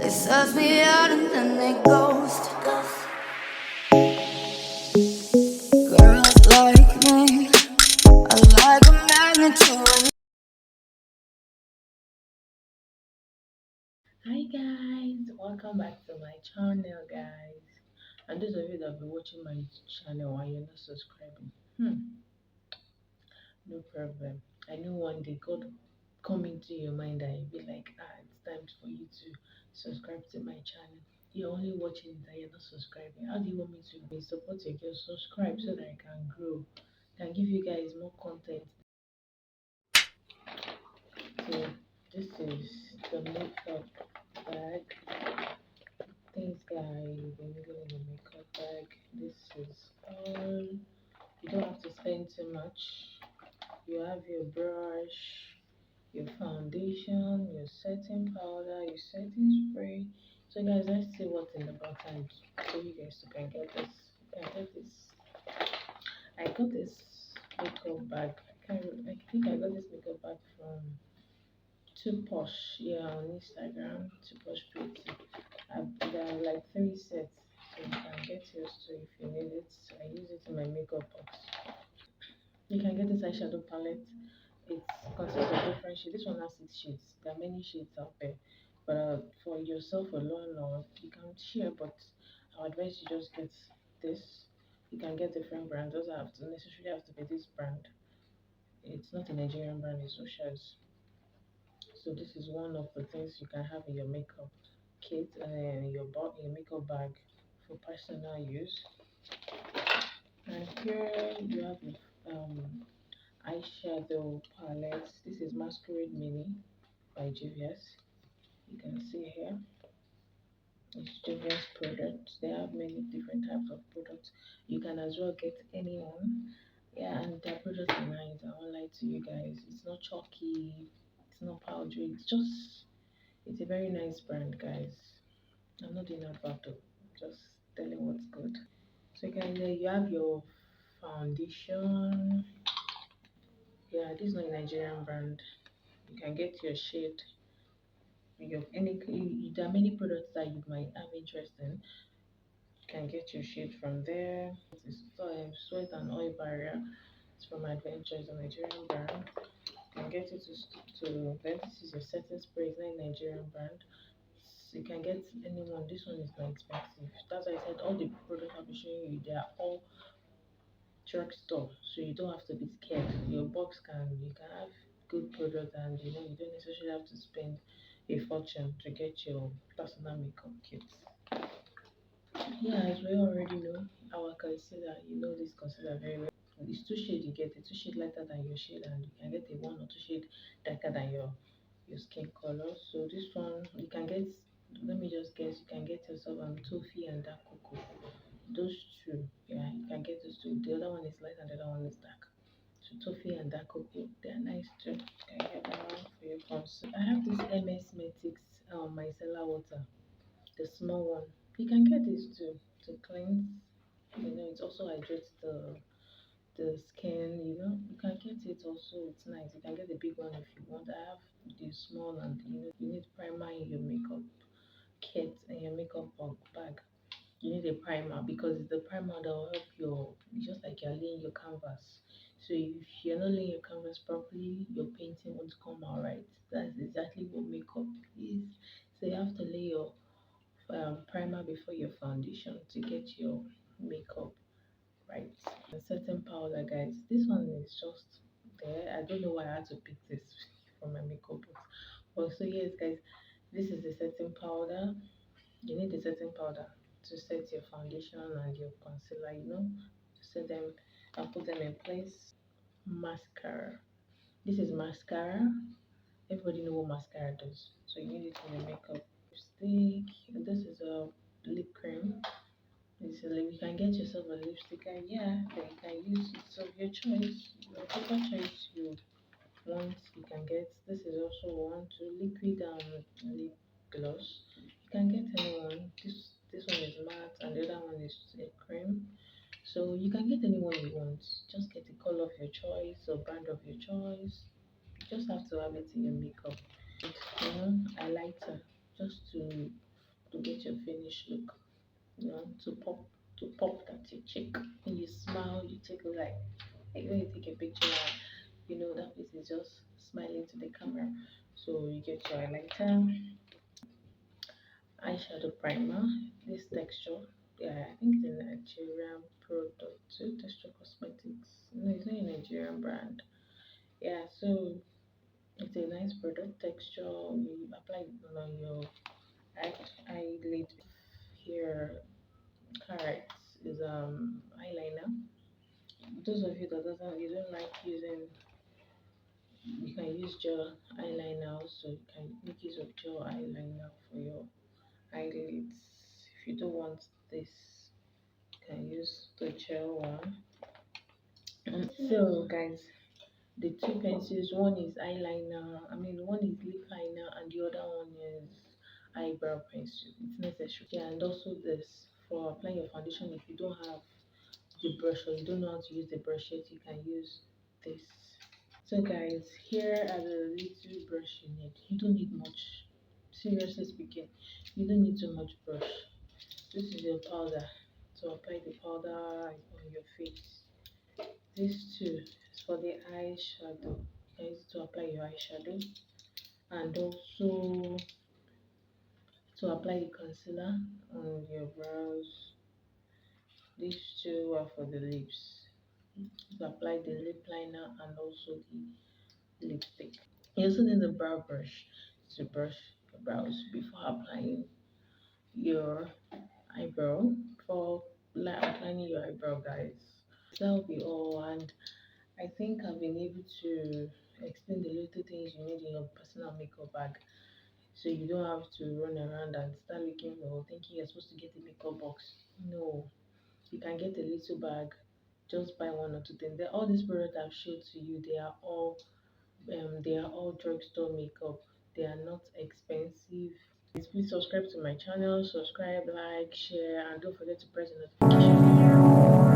They suss me out and then they ghost. Girls like me are like a magnet to an. Hi guys, welcome back to my channel guys. And those of you that have been watching my channel and you're not subscribing, no problem. I know one day God come into your mind and you'll be like, it's time for you to subscribe to my channel. You're only watching it and you're not subscribing. How do you want me to be support your girl? Subscribe so that I can grow, can give you guys more content. So this is the makeup bag. Things that you've been needing in a makeup bag. This is all. You don't have to spend too much. You have your brush, your foundation, your setting powder, your setting spray. So guys, let's see what's in the bottom so you guys can get this. You can get this. I got this makeup bag. I think I got this makeup bag from Too Posh. Yeah, on Instagram. Too Posh Beauty. There are like three sets, so you can get yours too if you need it. I use it in my makeup box. You can get this eyeshadow palette. It consists of different shades. This one has 6 shades. There are many shades out there, but for yourself alone, or you can share. But I advise you just get this. You can get different brands. Doesn't have to necessarily have to be this brand. It's not a Nigerian brand. It's Oshas. So this is one of the things you can have in your makeup kit and your makeup bag for personal use. And here you have the eyeshadow palette. This is Masquerade Mini by JVS. You can see here it's JVS products. They have many different types of products. You can as well get anyone. Yeah, and their products are nice. I won't lie to you guys. It's not chalky. It's not powdery. It's a very nice brand, guys. I'm not doing that bad though. Just telling what's good. So guys, you have your foundation. Yeah, this is not a Nigerian brand. You can get your shade. There are many products that you might have interest in. You can get your shade from there. It's sweat and oil barrier. It's from Adventures, a Nigerian brand. You can get it then this is your setting spray. It's not a Nigerian brand. So you can get anyone. This one is not expensive. That's why I said all the products I'll be showing you, they are all drugstore, so you don't have to be scared. Your box you can have good product, and you don't necessarily have to spend a fortune to get your personal makeup kit. Yeah, as we already know, our concealer, you know this concealer very well. It's two shade you get, a two shade lighter than your shade, and you can get a one or two shade darker than your skin color. So this one you can get. Let me just guess. You can get yourself toffee and dark cocoa. Those two, yeah, you can get those two. The other one is light and the other one is dark. So toffee and dark cocoa, they are nice too. You can get that one for your concealer. I have this MS Metics micellar water, the small one. You can get this too to cleanse. It also hydrates the skin. You can get it also. It's nice. You can get the big one if you want. I have the small, and you need primer in your makeup kit and your makeup bag. You need a primer because it's the primer that will help just like you're laying your canvas. So if you're not laying your canvas properly, your painting won't come out right. That's exactly what makeup is. So you have to lay your primer before your foundation to get your makeup right. And setting powder, guys. This one is just there. I don't know why I had to pick this for my makeup box. But so yes, guys, this is the setting powder. You need the setting powder to set your foundation and your concealer, to set them and put them in place. Mascara. This is mascara. Everybody know what mascara does. So you need it in your makeup. Lipstick. This is a lip cream. You can get yourself a lipstick, and yeah, then you can use it of your choice. Whatever choice you want, you can get. This is also one to liquid lip gloss. You can get anyone. This one is matte, and the other one is a cream. So you can get anyone you want. Just get the color of your choice or brand of your choice. You just have to have it in your makeup. A lighter, just to to get your finished look. You know, to pop that your cheek. When you smile, you take like when you take a picture, you know that face is just smiling to the camera. So you get your highlighter, eyeshadow primer, this texture. Yeah, I think it's a Nigerian product too. Texture Cosmetics. No, it's not a Nigerian brand. Yeah, so it's a nice product texture. You apply it on your eye, eyelid. Here, carrots is eyeliner. Those of you that doesn't you don't like using, you can use gel eyeliner also. You can make use of gel eyeliner for your eyelids. If you don't want this, you can use the gel one. So guys, the two pencils, one is eyeliner, one is lip liner, and the other one is eyebrow pencil. It's necessary. Yeah, and also this for applying your foundation. If you don't have the brush or you don't know how to use the brush yet, you can use this. So guys, here are the little brush you need. You don't need much. Seriously speaking, you don't need too much brush. This is your powder to apply the powder on your face. This too is for the eyeshadow. You can use it to apply your eyeshadow and also to apply the concealer on your brows. These two are for the lips. To apply the lip liner and also the lipstick. You also need a brow brush to brush your brows before applying your eyebrow. For applying your eyebrow, guys. So that will be all, and I think I've been able to explain the little things you need in your personal makeup bag, so you don't have to run around and start looking or thinking you're supposed to get a makeup box. No, you can get a little bag, just buy one or two things. All these products I've showed to you, they are all drugstore makeup. They are not expensive. Please subscribe to my channel, subscribe, like, share, and don't forget to press the notification bell.